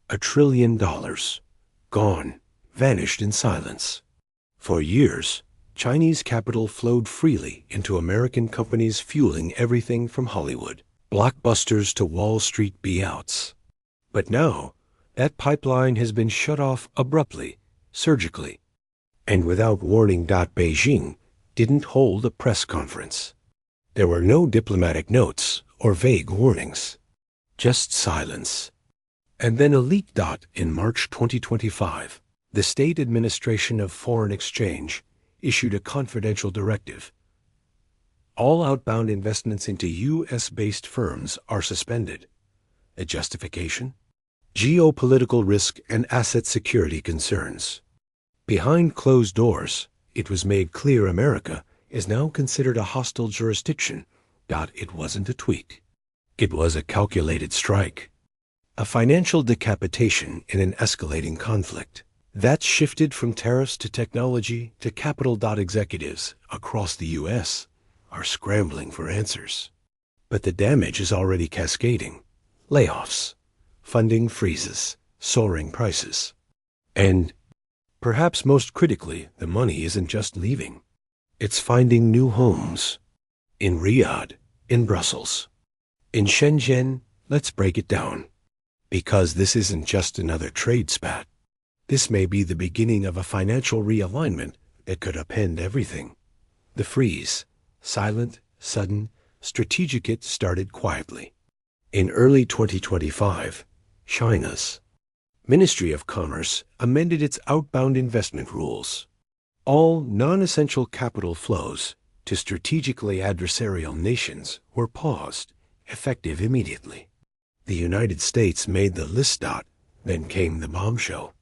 $1 trillion. Gone, vanished in silence. For years, Chinese capital flowed freely into American companies fueling everything from Hollywood blockbusters to Wall Street buyouts. But now, that pipeline has been shut off abruptly, surgically, and without warning. Beijing didn't hold a press conference. There were no diplomatic notes or vague warnings, just silence. And then a leak. In March 2025, the State Administration of Foreign Exchange issued a confidential directive. All outbound investments into U.S.-based firms are suspended. A justification? Geopolitical risk and asset security concerns. Behind closed doors, it was made clear America is now considered a hostile jurisdiction. It wasn't a tweak. It was a calculated strike. A financial decapitation in an escalating conflict. That shifted from tariffs to technology to capital. Executives across the U.S. are scrambling for answers. But the damage is already cascading. Layoffs, funding freezes, soaring prices. And, perhaps most critically, the money isn't just leaving. It's finding new homes. In Riyadh, in Brussels, in Shenzhen. Let's break it down. Because this isn't just another trade spat. This may be the beginning of a financial realignment that could upend everything. The freeze, silent, sudden, strategic. It started quietly. In early 2025, China's Ministry of Commerce amended its outbound investment rules. All non-essential capital flows to strategically adversarial nations were paused, effective immediately. The United States made the list. Then came the bombshell.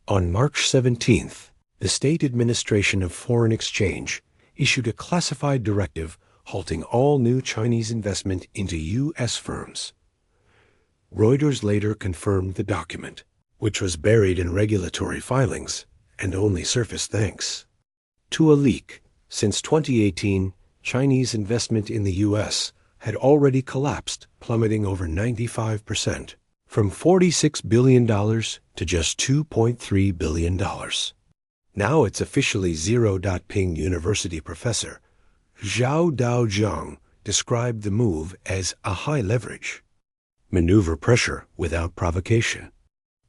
On March 17th, the State Administration of Foreign Exchange issued a classified directive halting all new Chinese investment into U.S. firms. Reuters later confirmed the document, which was buried in regulatory filings and only surfaced thanks to a leak. Since 2018, Chinese investment in the U.S. had already collapsed, plummeting over 95%, from $46 billion to just $2.3 billion. Now it's officially zero. Ping University professor Zhao Daozhang described the move as a high leverage maneuver, pressure without provocation,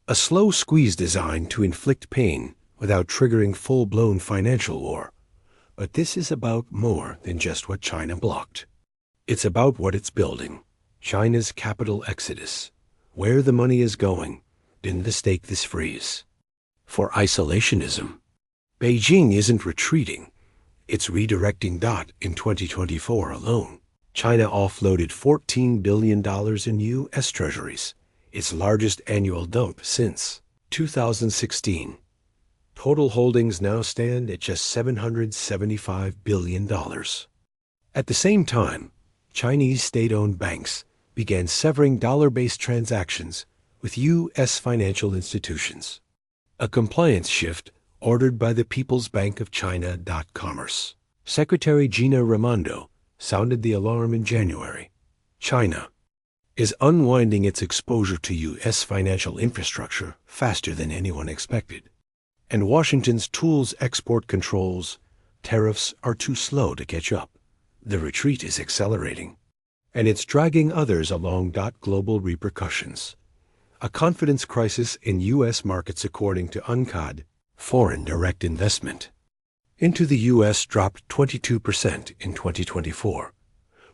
a slow squeeze designed to inflict pain without triggering full-blown financial war. But this is about more than just what China blocked. It's about what it's building. China's capital exodus. Where the money is going. Didn't mistake this freeze for isolationism. Beijing isn't retreating. It's redirecting. In 2024 alone, China offloaded $14 billion in U.S. treasuries, its largest annual dump since 2016. Total holdings now stand at just $775 billion. At the same time, Chinese state-owned banks began severing dollar-based transactions with U.S. financial institutions. A compliance shift ordered by the People's Bank of China. Commerce Secretary Gina Raimondo sounded the alarm in January. China is unwinding its exposure to U.S. financial infrastructure faster than anyone expected. And Washington's tools export controls, tariffs are too slow to catch up. The retreat is accelerating, and it's dragging others along. Global repercussions. A confidence crisis in U.S. markets according to UNCTAD. Foreign direct investment into the U.S. dropped 22% in 2024.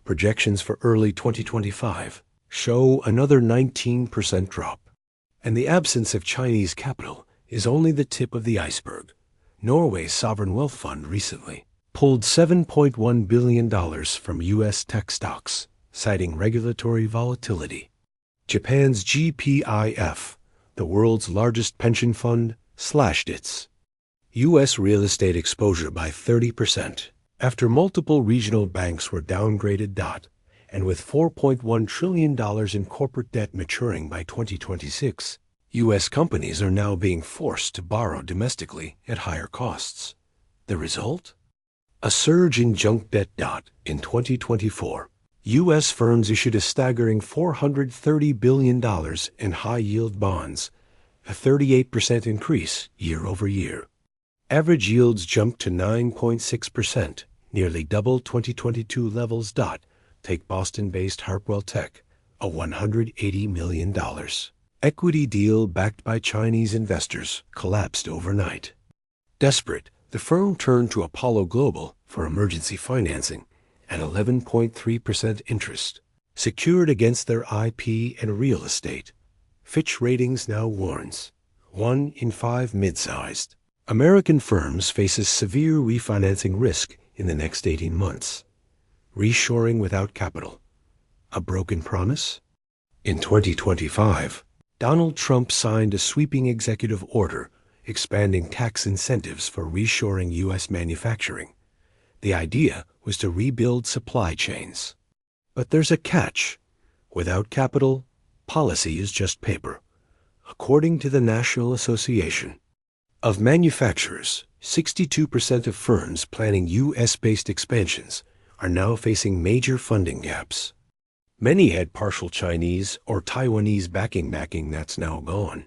Projections for early 2025 show another 19% drop. And the absence of Chinese capital is only the tip of the iceberg. Norway's sovereign wealth fund recently pulled $7.1 billion from U.S. tech stocks, citing regulatory volatility. Japan's GPIF, the world's largest pension fund, slashed its U.S. real estate exposure by 30% after multiple regional banks were downgraded. And with $4.1 trillion in corporate debt maturing by 2026, U.S. companies are now being forced to borrow domestically at higher costs. The result? A surge in junk debt. In 2024, U.S. firms issued a staggering $430 billion in high-yield bonds a 38% increase year over year. Average yields jumped to 9.6%, nearly double 2022 levels. Take Boston-based Harpwell Tech, a $180 million equity deal backed by Chinese investors collapsed overnight. Desperate, the firm turned to Apollo Global for emergency financing at 11.3% interest, secured against their IP and real estate. Fitch Ratings now warns 1 in 5 mid-sized American firms faces severe refinancing risk in the next 18 months. Reshoring without capital. A broken promise? In 2025, Donald Trump signed a sweeping executive order expanding tax incentives for reshoring U.S. manufacturing. The idea was to rebuild supply chains. But there's a catch. Without capital, policy is just paper. According to the National Association of Manufacturers, 62% of firms planning U.S.-based expansions are now facing major funding gaps. Many had partial Chinese or Taiwanese backing that's now gone.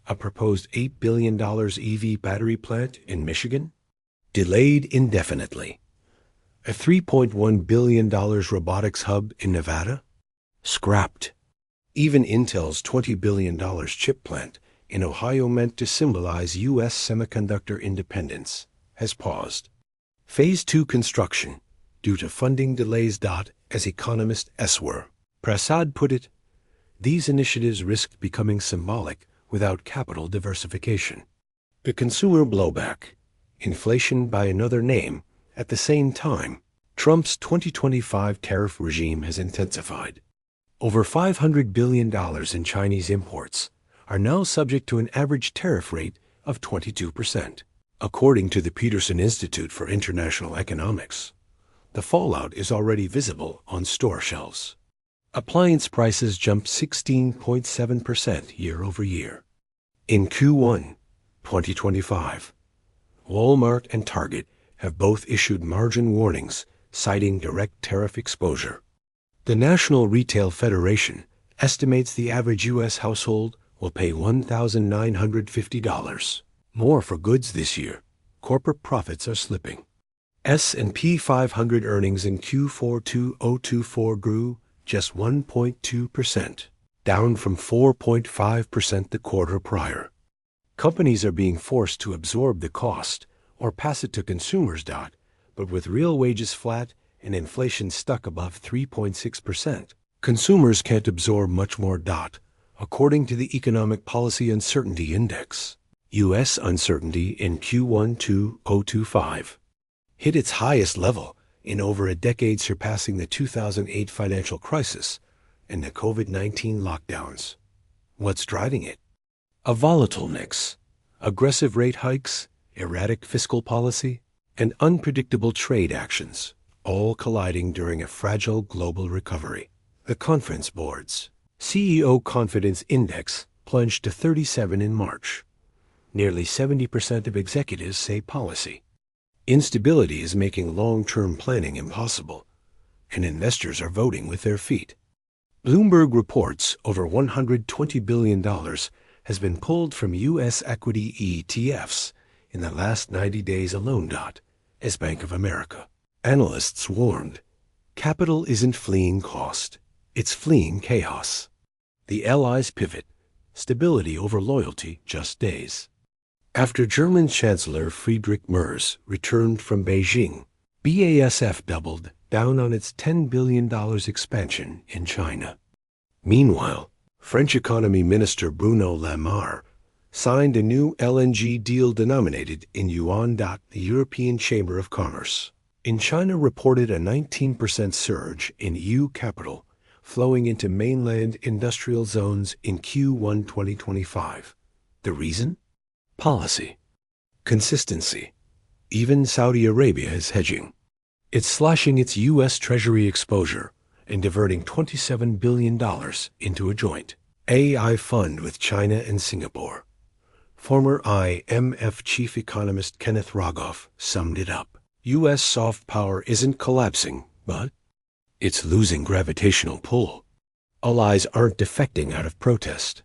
A proposed $8 billion EV battery plant in Michigan? Delayed indefinitely. A $3.1 billion robotics hub in Nevada? Scrapped. Even Intel's $20 billion chip plant in Ohio, meant to symbolize U.S. semiconductor independence, has paused. Phase 2 construction, due to funding delays. As economist Eswer Prasad put it, these initiatives risked becoming symbolic without capital diversification. The consumer blowback, inflation by another name, at the same time, Trump's 2025 tariff regime has intensified. Over $500 billion in Chinese imports are now subject to an average tariff rate of 22%, according to the Peterson Institute for International Economics. The fallout is already visible on store shelves. Appliance prices jumped 16.7% year over year. In Q1 2025, Walmart and Target have both issued margin warnings, citing direct tariff exposure. The National Retail Federation estimates the average U.S. household will pay $1,950 more for goods this year. Corporate profits are slipping. S&P 500 earnings in Q4 2024 grew just 1.2%, down from 4.5% the quarter prior. Companies are being forced to absorb the cost or pass it to consumers. But with real wages flat and inflation stuck above 3.6%, consumers can't absorb much more. According to the Economic Policy Uncertainty Index, U.S. uncertainty in Q1 2025 hit its highest level in over a decade, surpassing the 2008 financial crisis and the COVID-19 lockdowns. What's driving it? A volatile mix: aggressive rate hikes, erratic fiscal policy, and unpredictable trade actions, all colliding during a fragile global recovery. The Conference Board's CEO Confidence Index plunged to 37 in March. Nearly 70% of executives say policy. Instability is making long-term planning impossible, and investors are voting with their feet. Bloomberg reports over $120 billion has been pulled from U.S. equity ETFs in the last 90 days alone. As Bank of America analysts warned, capital isn't fleeing cost, it's fleeing chaos. The Allies pivot, stability over loyalty, just days. After German Chancellor Friedrich Merz returned from Beijing, BASF doubled down on its $10 billion expansion in China. Meanwhile, French Economy Minister Bruno Le Maire signed a new LNG deal denominated in yuan. The European Chamber of Commerce in China reported a 19% surge in EU capital flowing into mainland industrial zones in Q1 2025. The reason? Policy. Consistency. Even Saudi Arabia is hedging. It's slashing its U.S. Treasury exposure and diverting $27 billion into a joint AI fund with China and Singapore. Former IMF chief economist Kenneth Rogoff summed it up. U.S. soft power isn't collapsing, but it's losing gravitational pull. Allies aren't defecting out of protest.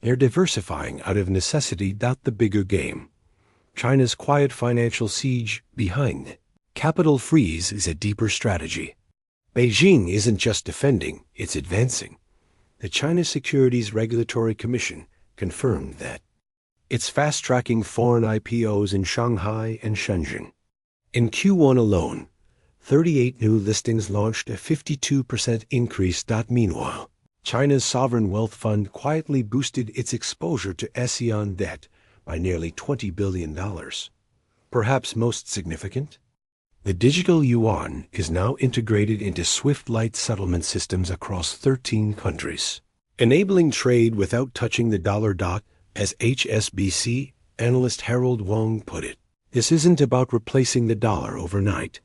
They're diversifying out of necessity, the bigger game. China's quiet financial siege behind capital freeze is a deeper strategy. Beijing isn't just defending, it's advancing. The China Securities Regulatory Commission confirmed that it's fast-tracking foreign IPOs in Shanghai and Shenzhen. In Q1 alone, 38 new listings launched, a 52% increase. Meanwhile, China's sovereign wealth fund quietly boosted its exposure to ASEAN debt by nearly $20 billion. Perhaps most significant, the digital yuan is now integrated into SWIFT-like settlement systems across 13 countries, enabling trade without touching the dollar. As HSBC analyst Harold Wong put it, this isn't about replacing the dollar overnight.